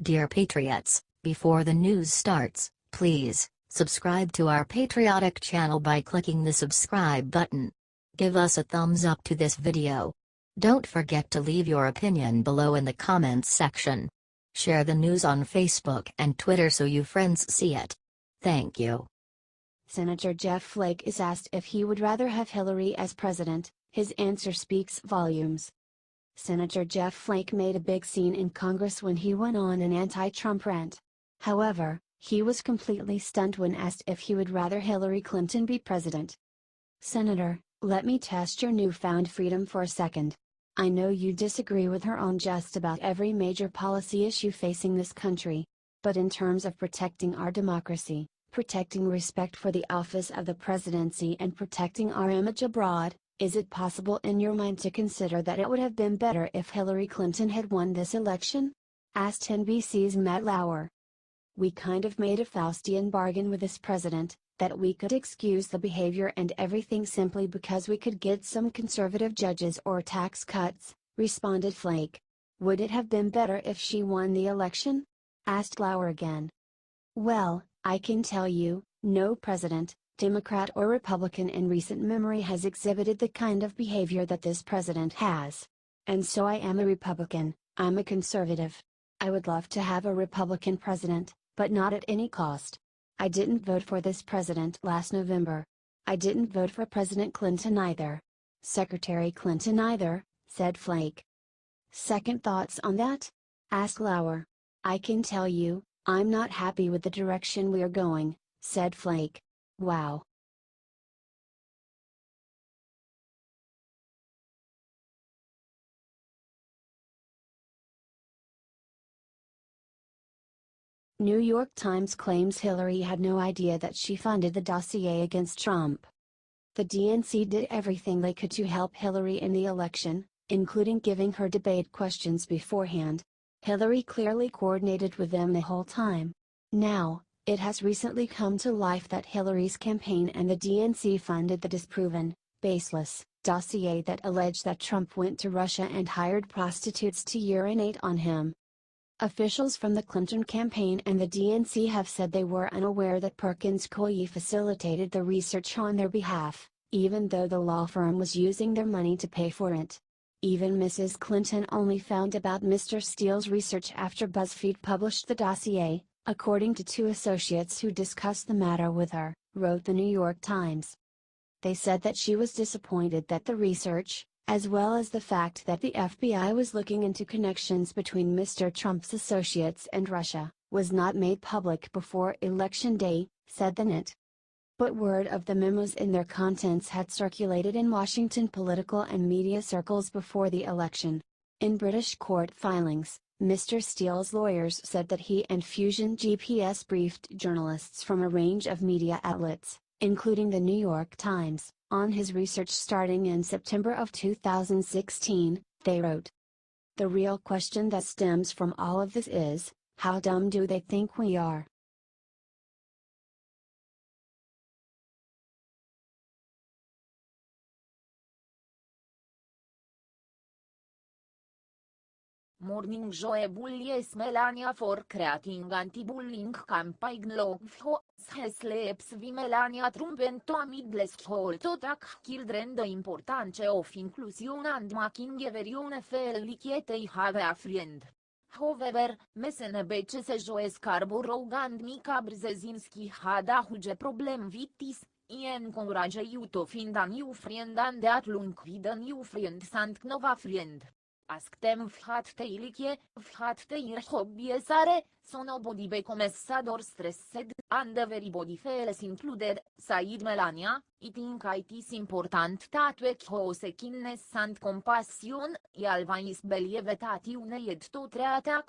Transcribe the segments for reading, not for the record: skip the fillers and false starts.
Dear Patriots, before the news starts, please subscribe to our patriotic channel by clicking the subscribe button. Give us a thumbs up to this video. Don't forget to leave your opinion below in the comments section. Share the news on Facebook and Twitter so you friends see it. Thank you. Senator Jeff Flake is asked if he would rather have Hillary as president. His answer speaks volumes. Senator Jeff Flake made a big scene in Congress when he went on an anti-Trump rant. However, he was completely stunned when asked if he would rather Hillary Clinton be president. Senator, let me test your newfound freedom for a second. I know you disagree with her on just about every major policy issue facing this country. But in terms of protecting our democracy, protecting respect for the office of the presidency and protecting our image abroad, is it possible in your mind to consider that it would have been better if Hillary Clinton had won this election? Asked NBC's Matt Lauer. We kind of made a Faustian bargain with this president, that we could excuse the behavior and everything simply because we could get some conservative judges or tax cuts, responded Flake. Would it have been better if she won the election? Asked Lauer again. Well, I can tell you, no president, Democrat or Republican in recent memory has exhibited the kind of behavior that this president has. And so I am a Republican, I'm a conservative. I would love to have a Republican president, but not at any cost. I didn't vote for this president last November. I didn't vote for President Clinton either. Secretary Clinton either, said Flake. Second thoughts on that? Asked Lauer. I can tell you, I'm not happy with the direction we are going, said Flake. Wow. New York Times claims Hillary had no idea that she funded the dossier against Trump. The DNC did everything they could to help Hillary in the election, including giving her debate questions beforehand. Hillary clearly coordinated with them the whole time. Now, it has recently come to life that Hillary's campaign and the DNC funded the disproven, baseless, dossier that alleged that Trump went to Russia and hired prostitutes to urinate on him. Officials from the Clinton campaign and the DNC have said they were unaware that Perkins Coie facilitated the research on their behalf, even though the law firm was using their money to pay for it. Even Mrs. Clinton only found about Mr. Steele's research after BuzzFeed published the dossier, according to two associates who discussed the matter with her, wrote the New York Times. They said that she was disappointed that the research, as well as the fact that the FBI was looking into connections between Mr. Trump's associates and Russia, was not made public before Election Day, said the NIT. But word of the memos and their contents had circulated in Washington political and media circles before the election. In British court filings, Mr. Steele's lawyers said that he and Fusion GPS briefed journalists from a range of media outlets, including the New York Times, on his research starting in September of 2016, they wrote. The real question that stems from all of this is, how dumb do they think we are? Morning Joe Bullies Melania for creating anti-bullying campaign law slaps vi Melania Trump and to midless whole to attack children the importance of inclusion and making everyone feel like they have a friend. However, MSNBC se Joe Scarborough and Mika Brzezinski had a huge problem with this. I encourage you to find a new friend and at lunk with a new friend and nova friend. Ask them what they like, what their hobbies are, so nobody becomes sad or stressed, and everybody feels included, said Melania. I think it is important that we show kindness and compassion. I always believe that you need to treat others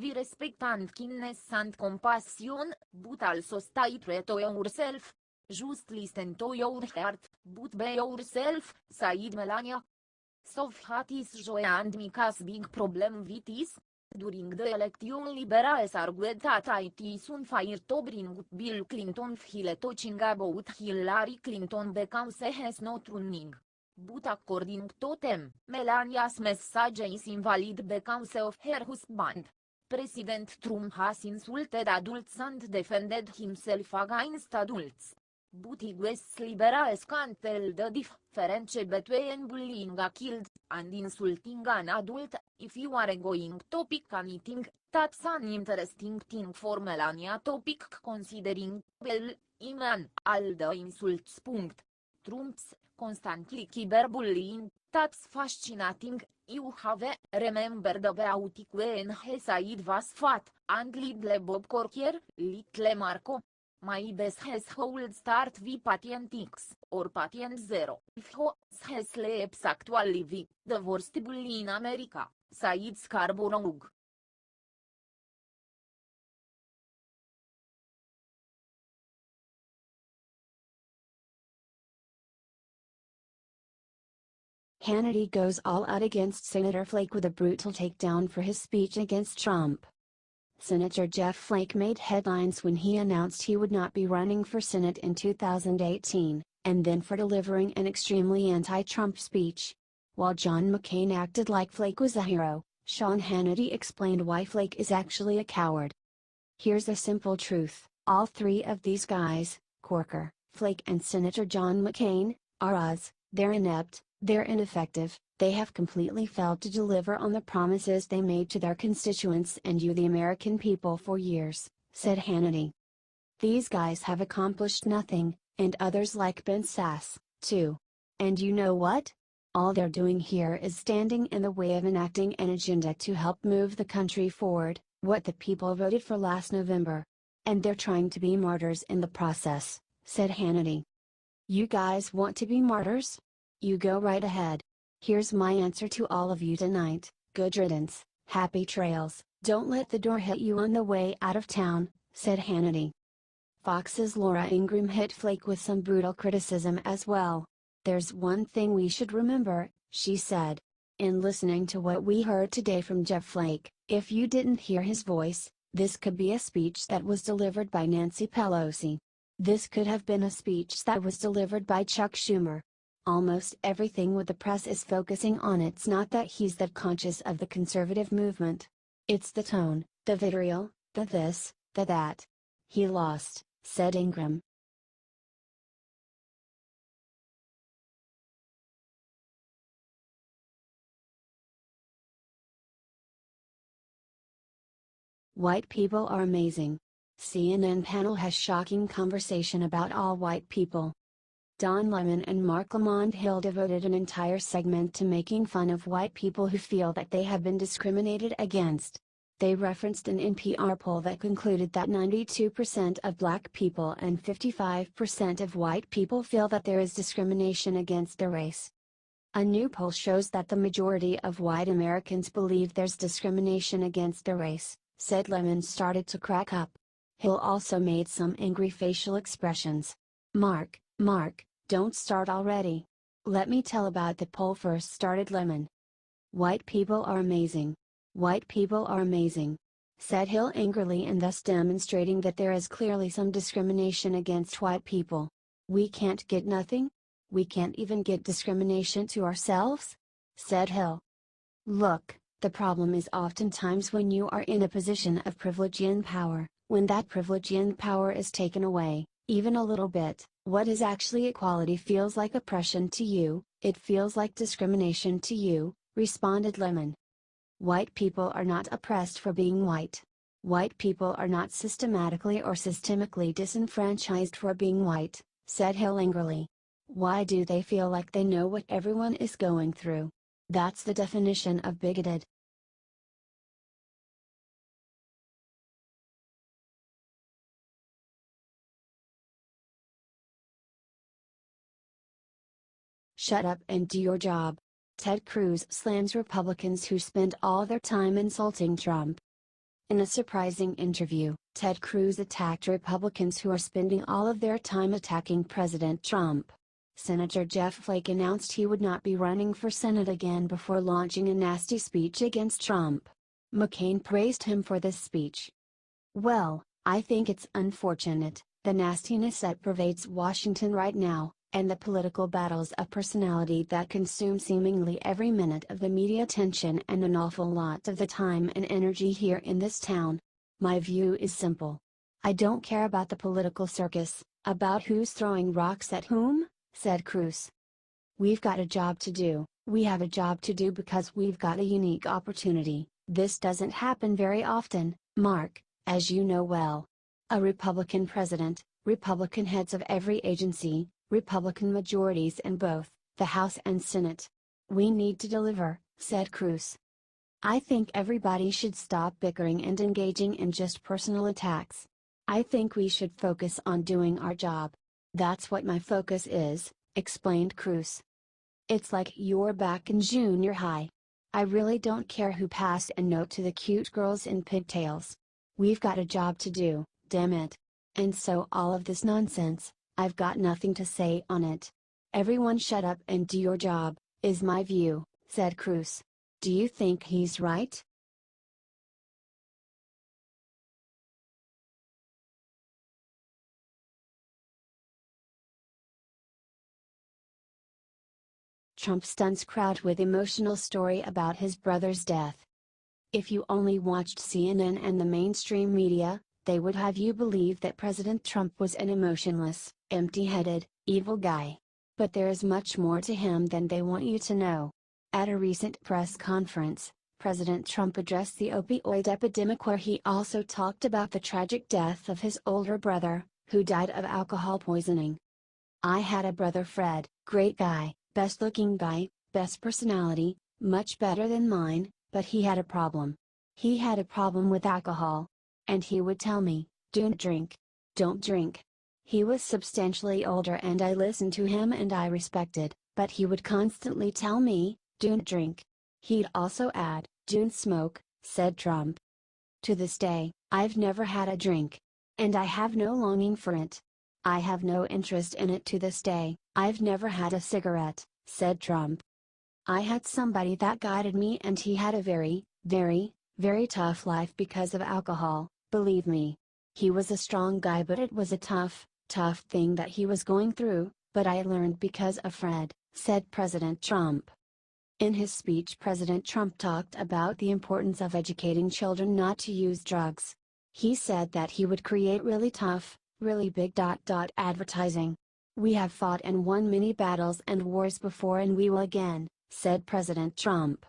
with respect and kindness and compassion, but also stay true to yourself. Just listen to your heart, but be yourself, said Melania. So what is Joe and Mika's big problem with this? During the election liberals argued that it is unfair to bring up Bill Clinton while talking about Hillary Clinton because he is not running. But according to them, Melania's message is invalid because of her husband. President Trump has insulted adults and defended himself against adults. But US liberals can't tell the difference between bullying a kid and insulting an adult. If you are going to pick anything, that's an interesting thing for Melania to pick considering, well, man, all the insults. Trump's constantly cyberbullying, that's fascinating. You have remembered about it when he said was fat, and little Bob Corker, little Marco. My best household start with patient X, or patient 0. If he sleeps actually with the worst bully in America, said Scarborough. Hannity goes all out against Senator Flake with a brutal takedown for his speech against Trump. Senator Jeff Flake made headlines when he announced he would not be running for Senate in 2018, and then for delivering an extremely anti-Trump speech. While John McCain acted like Flake was a hero, Sean Hannity explained why Flake is actually a coward. Here's a simple truth: all three of these guys, Corker, Flake and Senator John McCain, are us. They're inept, they're ineffective, they have completely failed to deliver on the promises they made to their constituents and you the American people for years, said Hannity. These guys have accomplished nothing, and others like Ben Sass, too. And you know what? All they're doing here is standing in the way of enacting an agenda to help move the country forward, what the people voted for last November. And they're trying to be martyrs in the process, said Hannity. You guys want to be martyrs? You go right ahead. Here's my answer to all of you tonight: good riddance, happy trails, don't let the door hit you on the way out of town, said Hannity. Fox's Laura Ingraham hit Flake with some brutal criticism as well. There's one thing we should remember, she said. In listening to what we heard today from Jeff Flake, if you didn't hear his voice, this could be a speech that was delivered by Nancy Pelosi. This could have been a speech that was delivered by Chuck Schumer. Almost everything with the press is focusing on it's not that he's that conscious of the conservative movement. It's the tone, the vitriol, the this, the that. He lost, said Ingram. White people are amazing. CNN panel has shocking conversation about all white people. Don Lemon and Mark Lamont Hill devoted an entire segment to making fun of white people who feel that they have been discriminated against. They referenced an NPR poll that concluded that 92% of black people and 55% of white people feel that there is discrimination against their race. A new poll shows that the majority of white Americans believe there's discrimination against their race, said Lemon started to crack up. Hill also made some angry facial expressions. Mark, don't start already. Let me tell about the poll first, started Lemon. White people are amazing. White people are amazing, said Hill angrily, and thus demonstrating that there is clearly some discrimination against white people. We can't get nothing? We can't even get discrimination to ourselves? Said Hill. Look, the problem is oftentimes when you are in a position of privilege and power, when that privilege and power is taken away, even a little bit, what is actually equality feels like oppression to you, it feels like discrimination to you, responded Lemon. White people are not oppressed for being white. White people are not systematically or systemically disenfranchised for being white, said Hill angrily. Why do they feel like they know what everyone is going through? That's the definition of bigoted. Shut up and do your job. Ted Cruz slams Republicans who spend all their time insulting Trump. In a surprising interview, Ted Cruz attacked Republicans who are spending all of their time attacking President Trump. Senator Jeff Flake announced he would not be running for Senate again before launching a nasty speech against Trump. McCain praised him for this speech. Well, I think it's unfortunate, the nastiness that pervades Washington right now, and the political battles of personality that consume seemingly every minute of the media attention and an awful lot of the time and energy here in this town. My view is simple. I don't care about the political circus, about who's throwing rocks at whom, said Cruz. We've got a job to do. We have a job to do because we've got a unique opportunity. This doesn't happen very often, Mark, as you know well. A Republican president, Republican heads of every agency, Republican majorities in both the House and Senate. We need to deliver, said Cruz. I think everybody should stop bickering and engaging in just personal attacks. I think we should focus on doing our job. That's what my focus is, explained Cruz. It's like you're back in junior high. I really don't care who passed a note to the cute girls in pigtails. We've got a job to do, damn it. And so all of this nonsense, I've got nothing to say on it. Everyone shut up and do your job, is my view, said Cruz. Do you think he's right? Trump stuns crowd with emotional story about his brother's death. If you only watched CNN and the mainstream media, they would have you believe that President Trump was an emotionless, empty-headed, evil guy. But there is much more to him than they want you to know. At a recent press conference, President Trump addressed the opioid epidemic where he also talked about the tragic death of his older brother, who died of alcohol poisoning. I had a brother Fred, great guy, best looking guy, best personality, much better than mine, but he had a problem. He had a problem with alcohol. And he would tell me, don't drink. Don't drink. He was substantially older and I listened to him and I respected, but he would constantly tell me, don't drink. He'd also add, don't smoke, said Trump. To this day, I've never had a drink. And I have no longing for it. I have no interest in it to this day. I've never had a cigarette, said Trump. I had somebody that guided me and he had a very, very, very tough life because of alcohol, believe me. He was a strong guy but it was a tough, tough thing that he was going through, but I learned because of Fred, said President Trump. In his speech President Trump talked about the importance of educating children not to use drugs. He said that he would create really tough, really big advertising. We have fought and won many battles and wars before and we will again, said President Trump.